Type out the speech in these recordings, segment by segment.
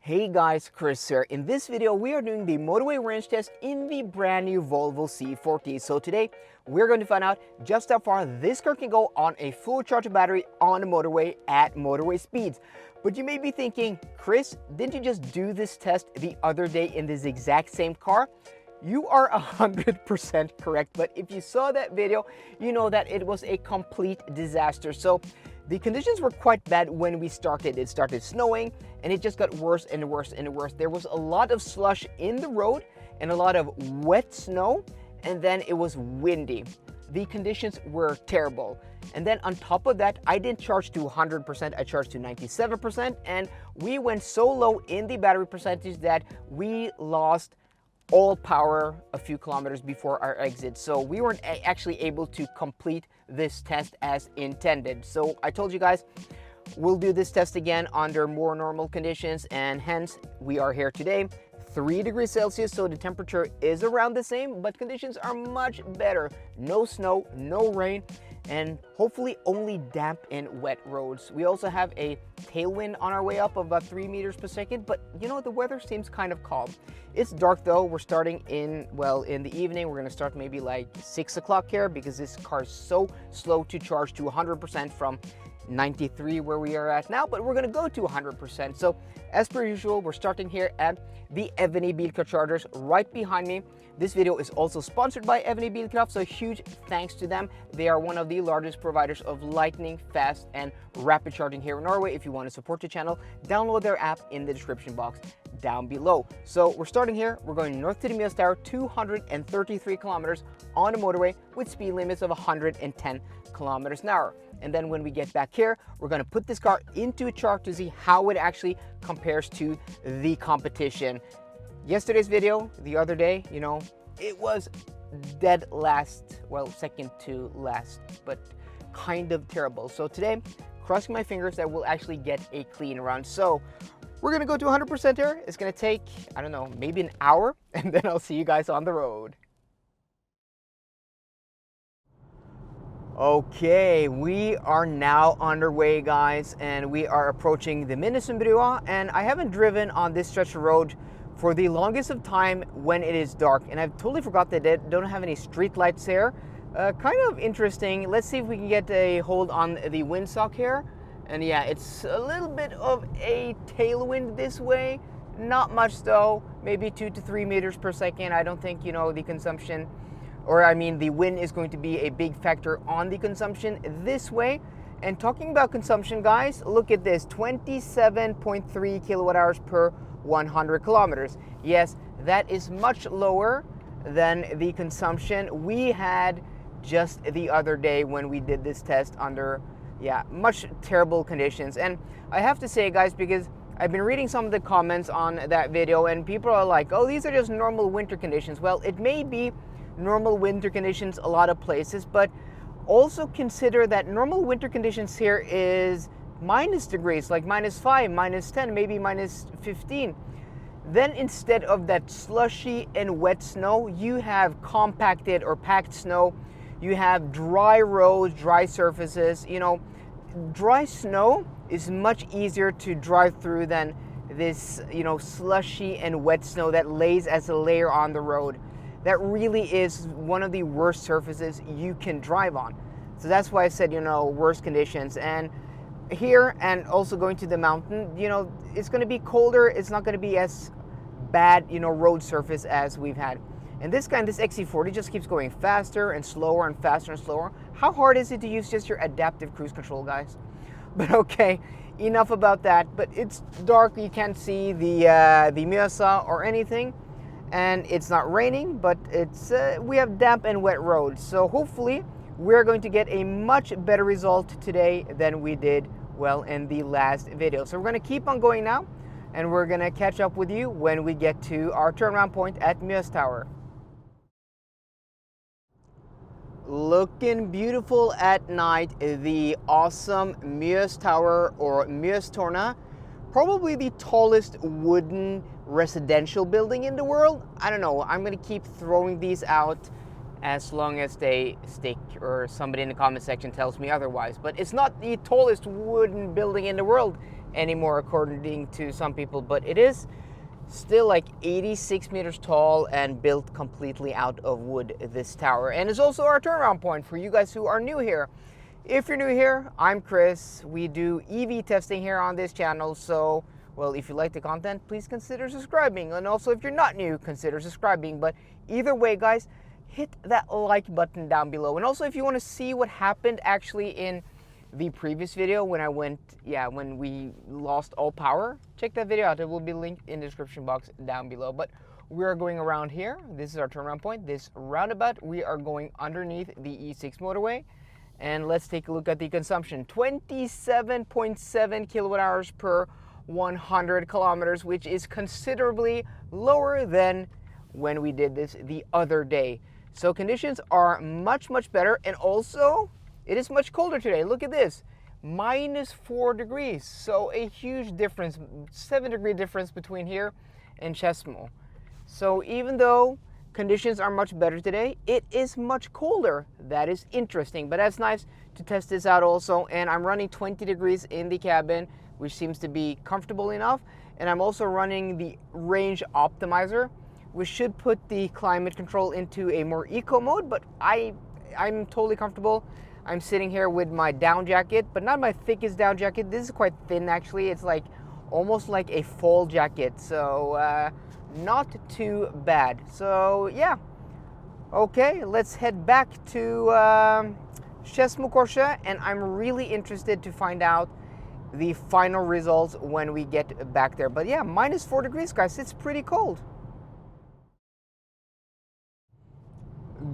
Hey guys, Chris here. In this video, we are doing the Motorway Range Test in the brand new Volvo C40. So today, we're going to find out just how far this car can go on a full charge battery on a motorway at motorway speeds. But you may be thinking, Chris, didn't you just do this test the other day in this exact same car? You are 100% correct, but if you saw that video, you know that it was a complete disaster. So the conditions were quite bad when we started. It started snowing and it just got worse and worse and worse. There was a lot of slush in the road and a lot of wet snow, and then it was windy. The conditions were terrible. And then on top of that, I didn't charge to 100%, I charged to 97%, and we went so low in the battery percentage that we lost all power a few kilometers before our exit. So we weren't actually able to complete this test as intended. So I told you guys, we'll do this test again under more normal conditions, and hence we are here today. 3 degrees Celsius, so the temperature is around the same, but conditions are much better. No snow, no rain, and hopefully only damp and wet roads. We also have a tailwind on our way up of about 3 meters per second, but you know, the weather seems kind of calm. It's dark though. We're starting in the evening. We're gonna start maybe like 6 o'clock here because this car is so slow to charge to 100% from 93 where we are at now, but we're gonna go to 100%. So as per usual, we're starting here at the Eviny Bilkraft chargers right behind me. This video is also sponsored by Eviny Bilkraft, so huge thanks to them. They are one of the largest providers of lightning, fast, and rapid charging here in Norway. If you want to support the channel, download their app in the description box down below. So we're starting here. We're going north to the Mjøs Tower, 233 kilometers on a motorway with speed limits of 110 kilometers an hour. And then when we get back here, we're going to put this car into a chart to see how it actually compares to the competition. Yesterday's video, the other day, you know, it was dead last, well, second to last, but kind of terrible. So today, crossing my fingers that we'll actually get a clean run. So we're gonna go to 100% here. It's gonna take, I don't know, maybe an hour, and then I'll see you guys on the road. Okay, we are now underway, guys, and we are approaching the Minnesundbrua, and I haven't driven on this stretch of road for the longest of time when it is dark, and I've totally forgot that they don't have any street lights here. Kind of interesting. Let's see if we can get a hold on the windsock here. And yeah, it's a little bit of a tailwind this way. Not much though, maybe 2 to 3 meters per second. I don't think, you know, the consumption, or I mean the wind is going to be a big factor on the consumption this way. And talking about consumption, guys, look at this, 27.3 kilowatt hours per 100 kilometers. Yes, that is much lower than the consumption we had just the other day when we did this test under, yeah, much terrible conditions. And I have to say, guys, because I've been reading some of the comments on that video and people are like, oh, these are just normal winter conditions. Well, it may be normal winter conditions a lot of places, but also consider that normal winter conditions here is minus degrees, like -5, -10, maybe -15. Then instead of that slushy and wet snow, you have compacted or packed snow. You have dry roads, dry surfaces. You know, dry snow is much easier to drive through than this, you know, slushy and wet snow that lays as a layer on the road. That really is one of the worst surfaces you can drive on. So that's why I said, you know, worst conditions. And here, and also going to the mountain, you know, it's going to be colder. It's not going to be as bad, you know, road surface as we've had. And this guy, this XC40 just keeps going faster and slower and faster and slower. How hard is it to use just your adaptive cruise control, guys? But okay, enough about that. But it's dark, you can't see the Mjøsa or anything, and it's not raining, but it's we have damp and wet roads. So hopefully we're going to get a much better result today than we did, well, in the last video. So we're going to keep on going now, and we're going to catch up with you when we get to our turnaround point at Mjøs Tower. Looking beautiful at night, the awesome Mjøs Tower, or Mjøstårnet, probably the tallest wooden residential building in the world. I don't know, I'm going to keep throwing these out as long as they stick, or somebody in the comment section tells me otherwise. But it's not the tallest wooden building in the world. anymore according to some people, but it is still like 86 meters tall and built completely out of wood, this tower. And it's also our turnaround point for you guys who are new here. If you're new here, I'm Chris. We do EV testing here on this channel, so well, if you like the content, please consider subscribing. And also, if you're not new, consider subscribing. But either way, guys, hit that like button down below. And also, if you want to see what happened actually in the previous video when we lost all power, check that video out. It will be linked in the description box down below. But we are going around here. This is our turnaround point. This roundabout, we are going underneath the E6 motorway. And let's take a look at the consumption. 27.7 kilowatt hours per 100 kilometers, which is considerably lower than when we did this the other day. So conditions are much better, and also it is much colder today. Look at this, -4 degrees. So a huge difference, 7-degree difference between here and Skedsmo. So even though conditions are much better today, it is much colder. That is interesting, but that's nice to test this out also. And I'm running 20 degrees in the cabin, which seems to be comfortable enough. And I'm also running the range optimizer, which should put the climate control into a more eco mode, but I'm totally comfortable. I'm sitting here with my down jacket, but not my thickest down jacket. This is quite thin actually. It's like almost like a fall jacket, so not too bad. So yeah, okay, let's head back to Skedsmo Korset, and I'm really interested to find out the final results when we get back there. But yeah, -4 degrees, guys. It's pretty cold.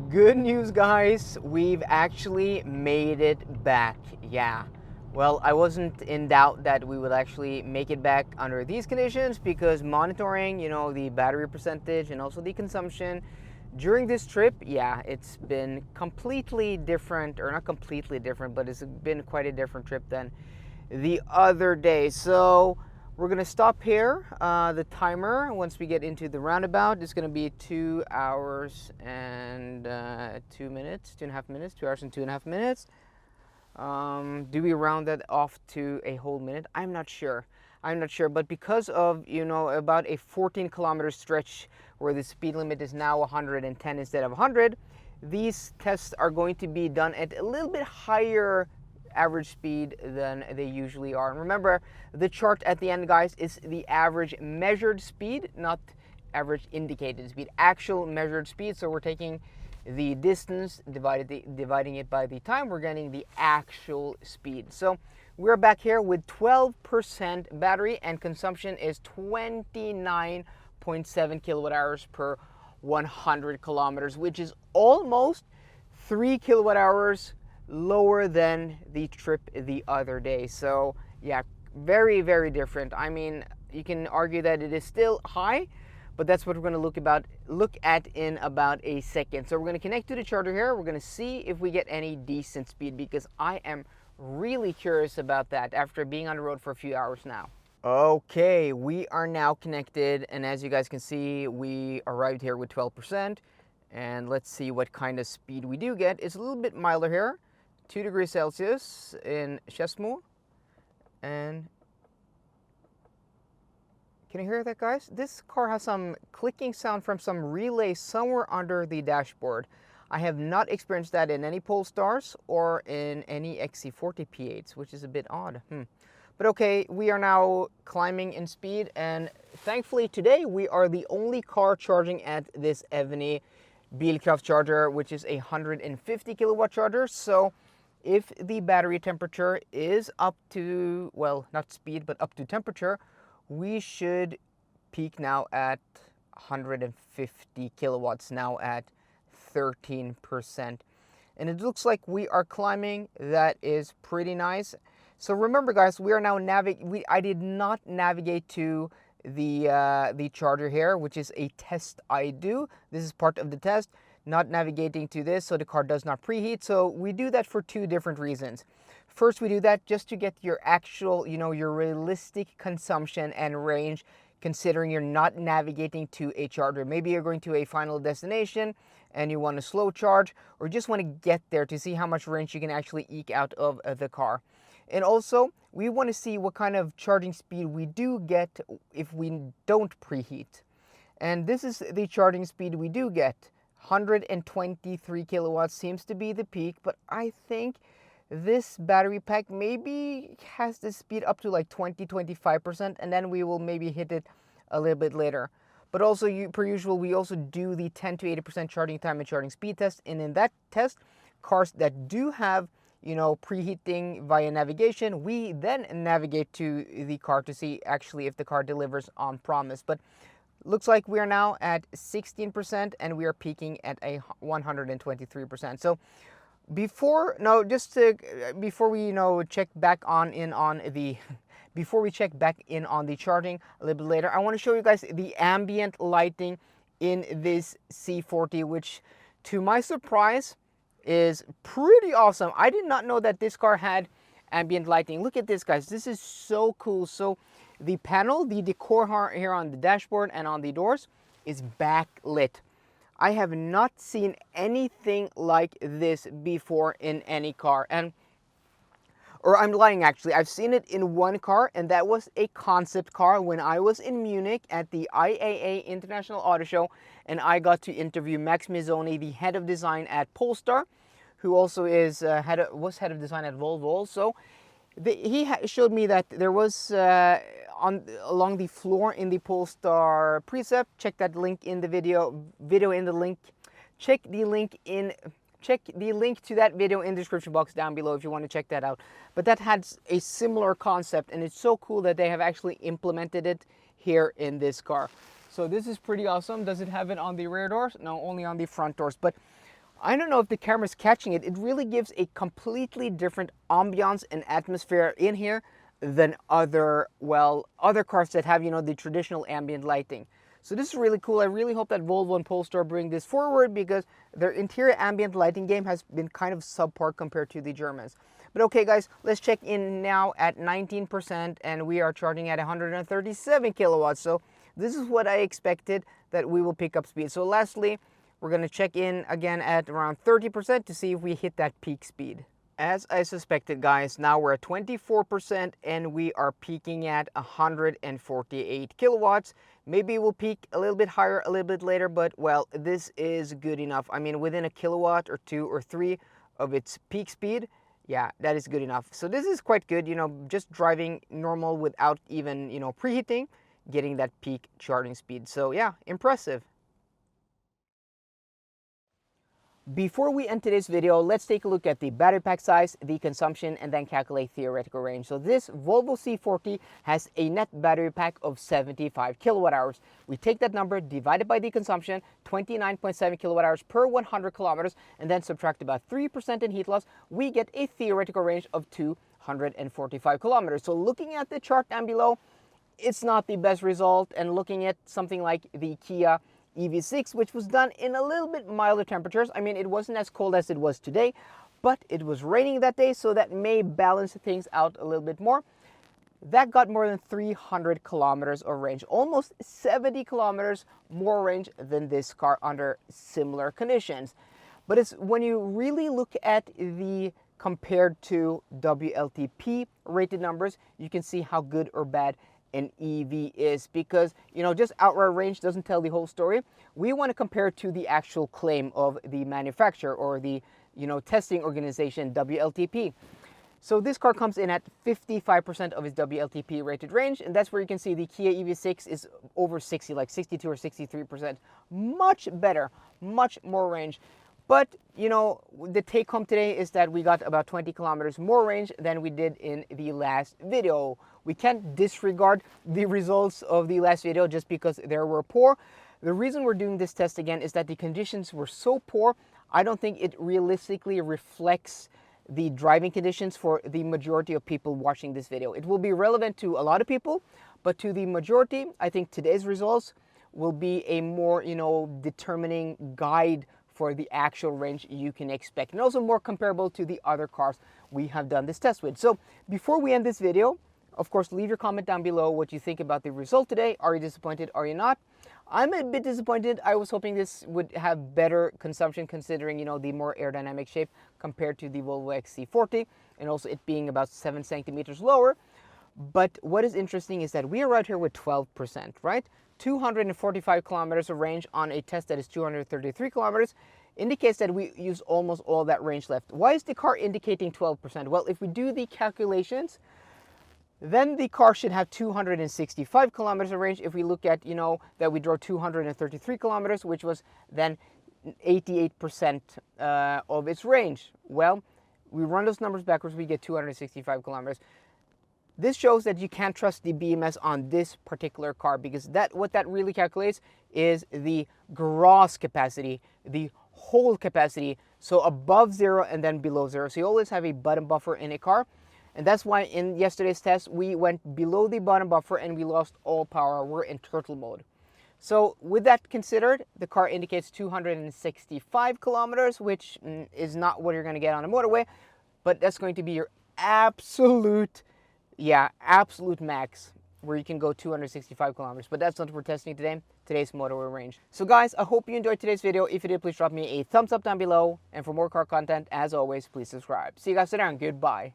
Good news, guys. We've actually made it back. Yeah. Well, I wasn't in doubt that we would actually make it back under these conditions, because monitoring, you know, the battery percentage and also the consumption during this trip, yeah, it's been completely different, or not completely different, but it's been quite a different trip than the other day. So we're gonna stop here. The timer, once we get into the roundabout, is gonna be 2 hours and 2 minutes, 2.5 minutes, 2 hours and 2.5 minutes. Do we round that off to a whole minute? I'm not sure, but because of, you know, about a 14-kilometer stretch where the speed limit is now 110 instead of 100, these tests are going to be done at a little bit higher average speed than they usually are. And remember, the chart at the end, guys, is the average measured speed, not average indicated speed, actual measured speed. So we're taking the distance, dividing it by the time, we're getting the actual speed. So we're back here with 12% battery, and consumption is 29.7 kilowatt hours per 100 kilometers, which is almost 3 kilowatt hours lower than the trip the other day. So yeah, very different. I mean, you can argue that it is still high, but that's what we're going to look at in about a second. So we're going to connect to the charger here. We're going to see if we get any decent speed, because I am really curious about that after being on the road for a few hours now. Okay, we are now connected, and as you guys can see, we arrived here with 12%, and let's see what kind of speed we do get. It's a little bit milder here, 2 degrees Celsius in Skedsmo. And can you hear that, guys? This car has some clicking sound from some relay somewhere under the dashboard. I have not experienced that in any Polestars or in any XC40 P8s, which is a bit odd. But okay, we are now climbing in speed, and thankfully today we are the only car charging at this Eviny Bilkraft charger, which is a 150 kilowatt charger. So if the battery temperature is up to, well, not speed, but up to temperature, we should peak now at 150 kilowatts, now at 13%. And it looks like we are climbing. That is pretty nice. So remember, guys, we are now I did not navigate to the charger here, which is a test I do. This is part of the test, not navigating to this so the car does not preheat. So we do that for 2 different reasons. First, we do that just to get your actual, you know, your realistic consumption and range, considering you're not navigating to a charger. Maybe you're going to a final destination and you want a slow charge, or just want to get there to see how much range you can actually eke out of the car. And also, we want to see what kind of charging speed we do get if we don't preheat. And this is the charging speed we do get. 123 kilowatts seems to be the peak, but I think this battery pack maybe has the speed up to like 20-25%, and then we will maybe hit it a little bit later. But also, per usual, we also do the 10 to 80% charging time and charging speed test. And in that test, cars that do have, you know, preheating via navigation, we then navigate to the car to see actually if the car delivers on promise. But looks like we are now at 16% and we are peaking at a 123%. So before we check back before we check back in on the charging a little bit later, I want to show you guys the ambient lighting in this C40, which to my surprise is pretty awesome. I did not know that this car had ambient lighting. Look at this, guys. This is so cool. So the panel, the decor here on the dashboard and on the doors is backlit. I have not seen anything like this before in any car. Or I'm lying, actually. I've seen it in one car, and that was a concept car when I was in Munich at the IAA International Auto Show, and I got to interview Max Mizzoni, the head of design at Polestar, who also was head of design at Volvo also. He showed me that there was along the floor in the Polestar precept. Check that link in the check the link to that video in the description box down below if you want to check that out. But that had a similar concept, and it's so cool that they have actually implemented it here in this car. So this is pretty awesome. Does it have it on the rear doors? No, only on the front doors. But I don't know if the camera's catching it. It really gives a completely different ambiance and atmosphere in here than other cars that have, you know, the traditional ambient lighting. So this is really cool. I really hope that Volvo and Polestar bring this forward because their interior ambient lighting game has been kind of subpar compared to the Germans. But okay, guys, let's check in now at 19%, and we are charging at 137 kilowatts. So this is what I expected that we will pick up speed. So lastly, we're going to check in again at around 30% to see if we hit that peak speed. As I suspected, guys, now we're at 24% and we are peaking at 148 kilowatts. Maybe we'll peak a little bit higher a little bit later, but well, this is good enough. I mean, within a kilowatt or 2 or 3 of its peak speed, yeah, that is good enough. So this is quite good, you know, just driving normal without even, you know, preheating, getting that peak charging speed. So yeah, impressive. Before we end today's video, let's take a look at the battery pack size, the consumption, and then calculate theoretical range. So this Volvo C40 has a net battery pack of 75 kilowatt hours. We take that number, divide it by the consumption, 29.7 kilowatt hours per 100 kilometers, and then subtract about 3% in heat loss, we get a theoretical range of 245 kilometers. So looking at the chart down below, it's not the best result, and looking at something like the Kia EV6, which was done in a little bit milder temperatures. I mean, it wasn't as cold as it was today, but it was raining that day, so that may balance things out a little bit more. That got more than 300 kilometers of range, almost 70 kilometers more range than this car under similar conditions. But it's when you really look at the compared to WLTP rated numbers, you can see how good or bad an EV is, because, you know, just outright range doesn't tell the whole story. We want to compare to the actual claim of the manufacturer or the, you know, testing organization WLTP. So this car comes in at 55% of its WLTP rated range, and that's where you can see the Kia EV6 is over 60, like 62 or 63%. Much better, much more range. But, you know, the take home today is that we got about 20 kilometers more range than we did in the last video. We can't disregard the results of the last video just because they were poor. The reason we're doing this test again is that the conditions were so poor, I don't think it realistically reflects the driving conditions for the majority of people watching this video. It will be relevant to a lot of people, but to the majority, I think today's results will be a more, you know, determining guide for the actual range you can expect, and also more comparable to the other cars we have done this test with. So before we end this video, of course, leave your comment down below what you think about the result today. Are you disappointed? Are you not? I'm a bit disappointed. I was hoping this would have better consumption considering, you know, the more aerodynamic shape compared to the Volvo XC40. and also it being about 7 centimeters lower. But what is interesting is that we are right here with 12%, right? 245 kilometers of range on a test that is 233 kilometers indicates that we use almost all that range left. Why is the car indicating 12%? Well, if we do the calculations, then the car should have 265 kilometers of range. If we look at, that we drove 233 kilometers, which was then 88% of its range. Well, we run those numbers backwards, we get 265 kilometers. This shows that you can't trust the BMS on this particular car, because what that really calculates is the gross capacity, the whole capacity, so above zero and then below zero. So you always have a bottom buffer in a car, and that's why in yesterday's test we went below the bottom buffer and we lost all power. We're in turtle mode. So with that considered, the car indicates 265 kilometers, which is not what you're going to get on a motorway, but that's going to be your absolute max, where you can go 265 kilometers. But that's not what we're testing today, today's motorway range. So guys, I hope you enjoyed today's video. If you did, please drop me a thumbs up down below. And for more car content, as always, please subscribe. See you guys later and goodbye.